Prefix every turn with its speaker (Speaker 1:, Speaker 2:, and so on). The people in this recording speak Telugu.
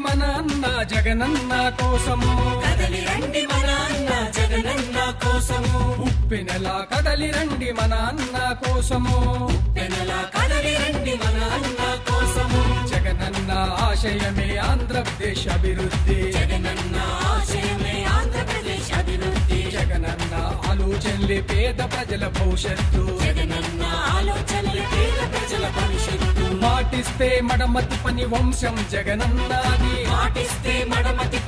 Speaker 1: మన అన్న జగనన్న కోసము,
Speaker 2: కదలి రండి మన అన్న జగనన్న కోసము,
Speaker 1: ఉప్పెనెలా కదలి రండి మన అన్న కోసము,
Speaker 2: పెనలా కదలి రండి మన అన్న కోసము,
Speaker 1: జగనన్న ఆశయమే ఆంధ్రప్రదేశ్ అభివృద్ధి,
Speaker 2: జగనన్న ఆశయమే ఆంధ్రప్రదేశ్ అభివృద్ధి,
Speaker 1: జగనన్న ఆలోచనలే పేద ప్రజల భవిష్యత్తు,
Speaker 2: జగనన్న ఆలోచనలు పేద ప్రజల భవిష్యత్తు,
Speaker 1: మాటిస్తే మడమతి పని వంశం జగనన్నది,
Speaker 2: మాటిస్తే మడమతి పని